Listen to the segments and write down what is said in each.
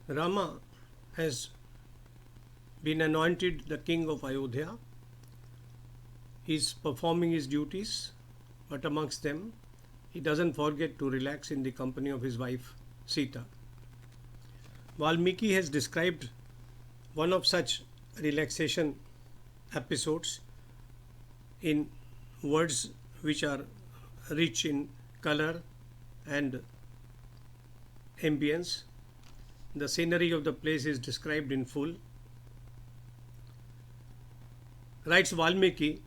Rama has been anointed the king of Ayodhya. He is performing his duties, but amongst them, he doesn't forget to relax in the company of his wife Sita. Valmiki has described one of such relaxation episodes in words which are rich in color and ambience. The scenery of the place is described in full. Writes Valmiki,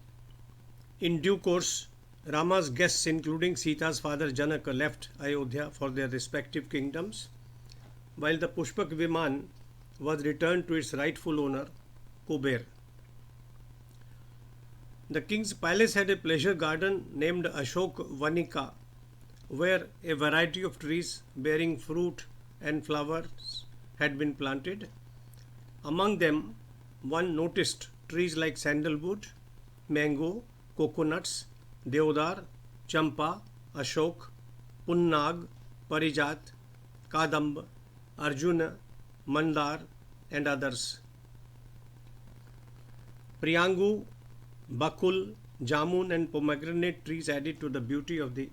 in due course, Rama's guests, including Sita's father Janaka, left Ayodhya for their respective kingdoms, while the Pushpak Viman was returned to its rightful owner, Kuber. The king's palace had a pleasure garden named Asoka Vanika, where a variety of trees bearing fruit and flowers had been planted. Among them, one noticed trees like sandalwood, mango, coconuts, deodar, champa, ashok, punnag, parijat, kadamba, arjuna, mandar, and others. Priyangu, bakul, jamun, and pomegranate trees added to the beauty of the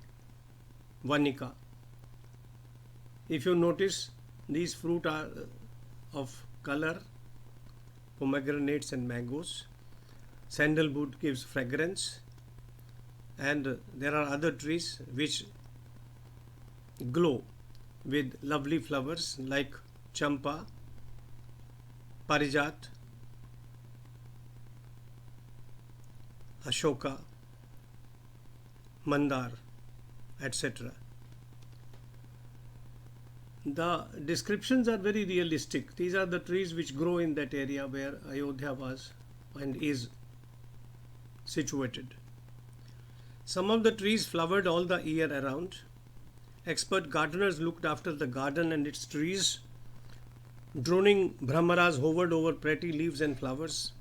Vanika. If you notice, these fruit are of color, pomegranates and mangoes. Sandalwood gives fragrance, and there are other trees which glow with lovely flowers like champa, parijat, ashoka, mandar, etc. The descriptions are very realistic. These are the trees which grow in that area where Ayodhya was and is situated. Some of the trees flowered all the year around. Expert gardeners looked after the garden and its trees. Droning brahmaras hovered over pretty leaves and flowers.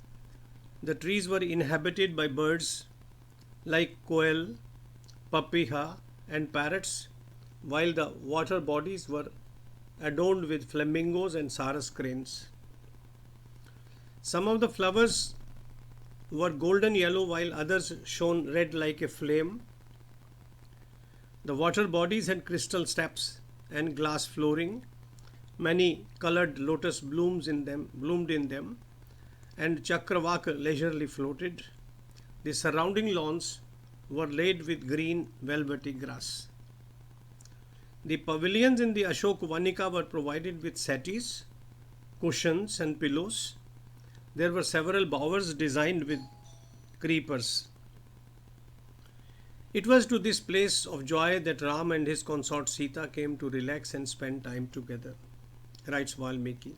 The trees were inhabited by birds like koel, papiha, and parrots, while the water bodies were adorned with flamingos and saras cranes. Some of the flowers were golden yellow while others shone red like a flame. The water bodies had crystal steps and glass flooring. Many colored lotus bloomed in them, and chakravak leisurely floated. The surrounding lawns were laid with green velvety grass. The pavilions in the Asoka Vanika were provided with settees, cushions, and pillows. There were several bowers designed with creepers. It was to this place of joy that Ram and his consort Sita came to relax and spend time together, writes Valmiki.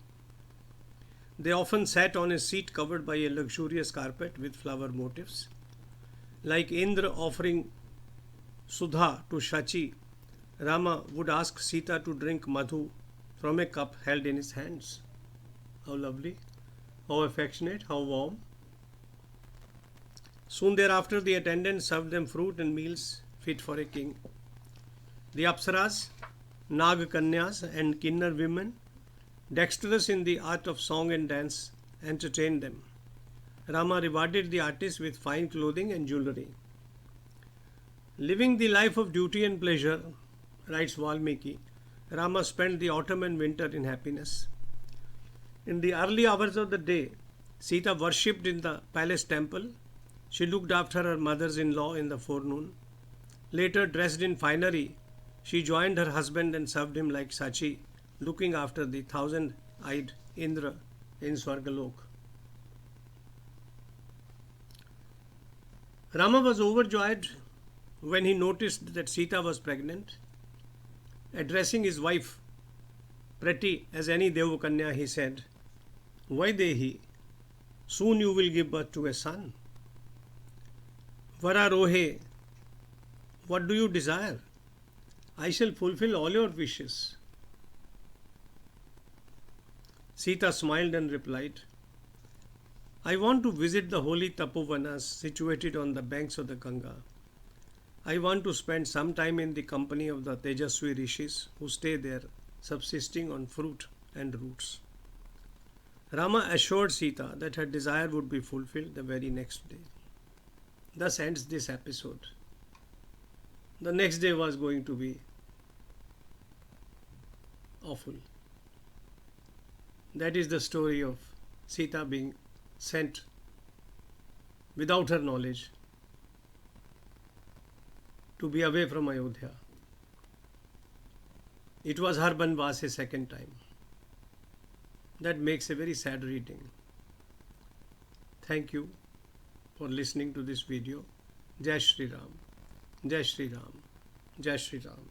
They often sat on a seat covered by a luxurious carpet with flower motifs. Like Indra offering Sudha to Shachi, Rama would ask Sita to drink madhu from a cup held in his hands. How lovely, how affectionate, how warm. Soon thereafter, the attendants served them fruit and meals fit for a king. The Apsaras, Nag Kanyas, and Kinnar women, dexterous in the art of song and dance, entertained them. Rama rewarded the artists with fine clothing and jewelry. Living the life of duty and pleasure, writes Valmiki, Rama spent the autumn and winter in happiness. In the early hours of the day, Sita worshipped in the palace temple. She looked after her mothers-in-law in the forenoon. Later, dressed in finery, she joined her husband and served him like Sachi, looking after the thousand-eyed Indra in Swargalok. Rama was overjoyed when he noticed that Sita was pregnant. Addressing his wife, pretty as any Devakanya, he said, Vaidehi, soon you will give birth to a son. Vararohe, what do you desire? I shall fulfill all your wishes. Sita smiled and replied, I want to visit the holy Tapovanas situated on the banks of the Ganga. I want to spend some time in the company of the Tejasvi rishis who stay there, subsisting on fruit and roots. Rama assured Sita that her desire would be fulfilled the very next day. Thus ends this episode. The next day was going to be awful. That is the story of Sita being sent without her knowledge to be away from Ayodhya. It was her Banvas a second time. That makes a very sad reading. Thank you for listening to this video. Jai Shri Ram. Jai Shri Ram. Jai Shri Ram.